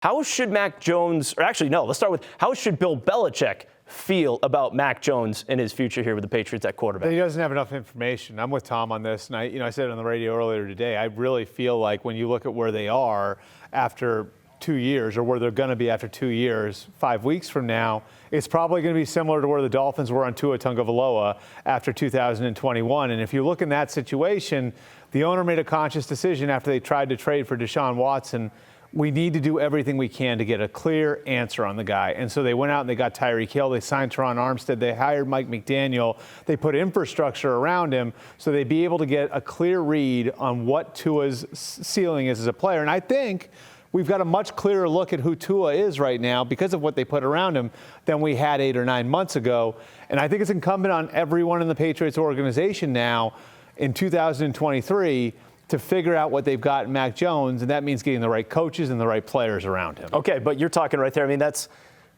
How should Mac Jones, or actually, no, let's start with how should Bill Belichick feel about Mac Jones and his future here with the Patriots at quarterback? He doesn't have enough information. I'm with Tom on this, and I said it on the radio earlier today. I really feel like when you look at where they are after 2 years, or where they're going to be after 2 years, 5 weeks from now, it's probably going to be similar to where the Dolphins were on Tua Tagovailoa after 2021. And if you look in that situation, the owner made a conscious decision after they tried to trade for Deshaun Watson. We need to do everything we can to get a clear answer on the guy. And so they went out and they got Tyreek Hill. They signed Teron Armstead. They hired Mike McDaniel. They put infrastructure around him so they'd be able to get a clear read on what Tua's ceiling is as a player. And I think we've got a much clearer look at who Tua is right now because of what they put around him than we had 8 or 9 months ago. And I think it's incumbent on everyone in the Patriots organization now in 2023 to figure out what they've got in Mac Jones, and that means getting the right coaches and the right players around him. Okay, but you're talking right there. I mean, that's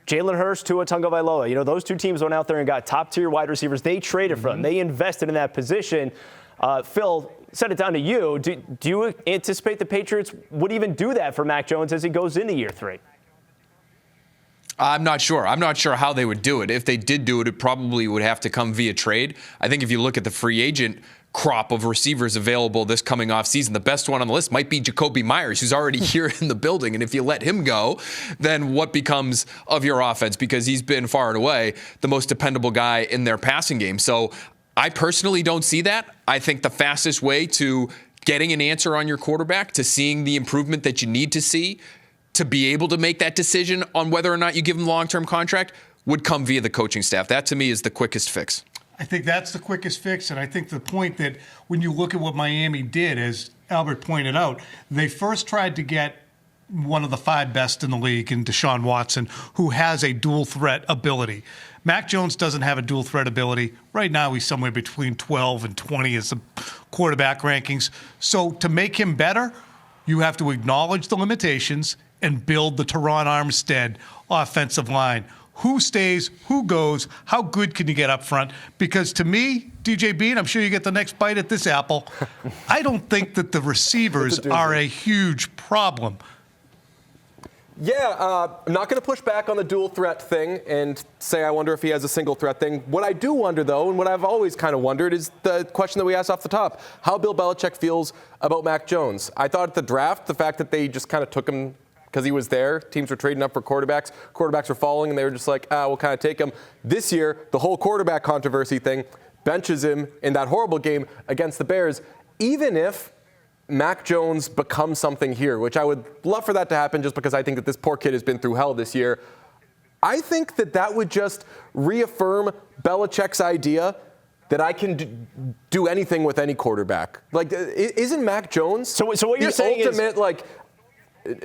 Jalen Hurts, Tua Tagovailoa. You know, those two teams went out there and got top-tier wide receivers. They traded for them. They invested in that position. Phil, set it down to you. Do you anticipate the Patriots would even do that for Mac Jones as he goes into year 3? I'm not sure. I'm not sure how they would do it. If they did do it, it probably would have to come via trade. I think if you look at the free agent crop of receivers available this coming off season, the best one on the list might be Jacoby Myers, who's already here in the building. And if you let him go, then what becomes of your offense? Because he's been far and away the most dependable guy in their passing game. So I personally don't see that. I think the fastest way to getting an answer on your quarterback, to seeing the improvement that you need to see, to be able to make that decision on whether or not you give him a long-term contract, would come via the coaching staff. That, to me, is the quickest fix. I think that's the quickest fix, and I think the point that when you look at what Miami did, as Albert pointed out, they first tried to get one of the 5 best in the league in Deshaun Watson, who has a dual threat ability. Mac Jones doesn't have a dual threat ability. Right now, he's somewhere between 12 and 20 as the quarterback rankings. So to make him better, you have to acknowledge the limitations and build the Teron Armstead offensive line. Who stays, who goes, how good can you get up front? Because to me, DJ Bean, I'm sure you get the next bite at this apple, I don't think that the receivers are a huge problem. Yeah, I'm not going to push back on the dual threat thing and say I wonder if he has a single threat thing. What I do wonder, though, and what I've always kind of wondered, is the question that we asked off the top, how Bill Belichick feels about Mac Jones. I thought at the draft, the fact that they just kind of took him because he was there. Teams were trading up for quarterbacks. Quarterbacks were falling, and they were just like, we'll kind of take him. This year, the whole quarterback controversy thing benches him in that horrible game against the Bears. Even if Mac Jones becomes something here, which I would love for that to happen just because I think that this poor kid has been through hell this year, I think that would just reaffirm Belichick's idea that I can do anything with any quarterback. Like, isn't Mac Jones so what you're saying ultimate,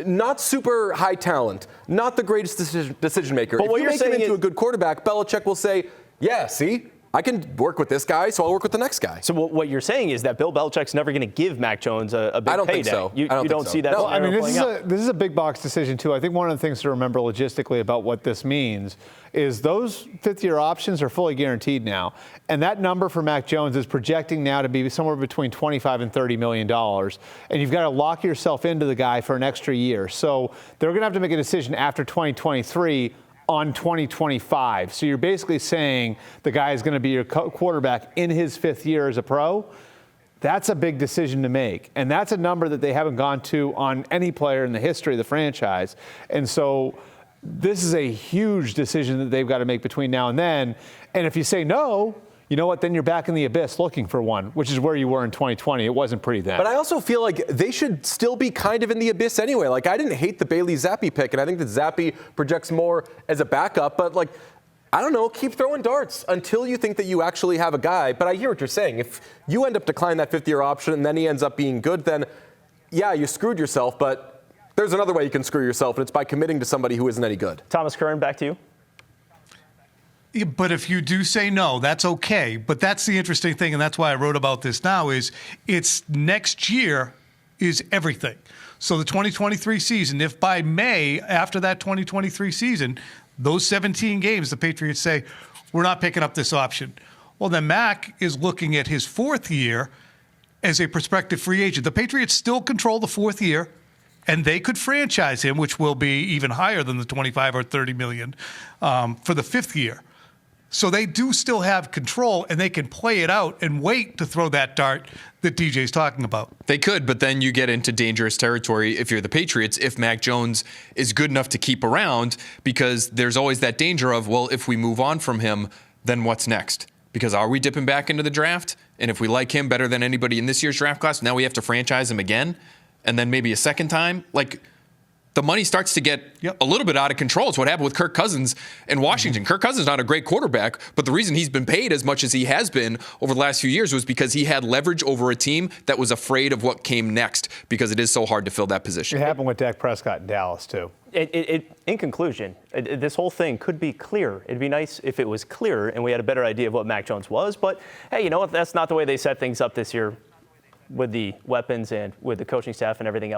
not super high talent, not the greatest decision maker. But if you make him into a good quarterback, Belichick will say, yeah, see, I can work with this guy, so I'll work with the next guy. So what you're saying is that Bill Belichick's never going to give Mac Jones a big payday. I don't think so. You don't see that. No, I mean, this is a big box decision, too. I think one of the things to remember logistically about what this means is those 5th-year options are fully guaranteed now. And that number for Mac Jones is projecting now to be somewhere between $25 and $30 million. And you've got to lock yourself into the guy for an extra year. So they're going to have to make a decision after 2023 on 2025. So you're basically saying the guy is going to be your quarterback in his 5th year as a pro. That's a big decision to make. And that's a number that they haven't gone to on any player in the history of the franchise. And so this is a huge decision that they've got to make between now and then. And if you say no, you know what, then you're back in the abyss looking for one, which is where you were in 2020. It wasn't pretty then. But I also feel like they should still be kind of in the abyss anyway. Like, I didn't hate the Bailey Zappi pick, and I think that Zappi projects more as a backup. But, I don't know, keep throwing darts until you think that you actually have a guy. But I hear what you're saying. If you end up declining that 5th-year option and then he ends up being good, then, yeah, you screwed yourself. But there's another way you can screw yourself, and it's by committing to somebody who isn't any good. Thomas Curran, back to you. But if you do say no, that's okay. But that's the interesting thing, and that's why I wrote about this now, is it's next year is everything. So the 2023 season, if by May, after that 2023 season, those 17 games, the Patriots say, we're not picking up this option. Well, then Mac is looking at his 4th year as a prospective free agent. The Patriots still control the 4th year, and they could franchise him, which will be even higher than the 25 or 30 million for the 5th year. So they do still have control, and they can play it out and wait to throw that dart that DJ's talking about. They could, but then you get into dangerous territory if you're the Patriots, if Mac Jones is good enough to keep around, because there's always that danger of, well, if we move on from him, then what's next? Because are we dipping back into the draft? And if we like him better than anybody in this year's draft class, now we have to franchise him again, and then maybe a second time? Like, the money starts to get a little bit out of control. It's what happened with Kirk Cousins in Washington. Kirk Cousins is not a great quarterback, but the reason he's been paid as much as he has been over the last few years was because he had leverage over a team that was afraid of what came next, because it is so hard to fill that position. It happened with Dak Prescott in Dallas, too. In conclusion, this whole thing could be clear. It'd be nice if it was clearer and we had a better idea of what Mac Jones was. But, hey, you know what? That's not the way they set things up this year with the weapons and with the coaching staff and everything else.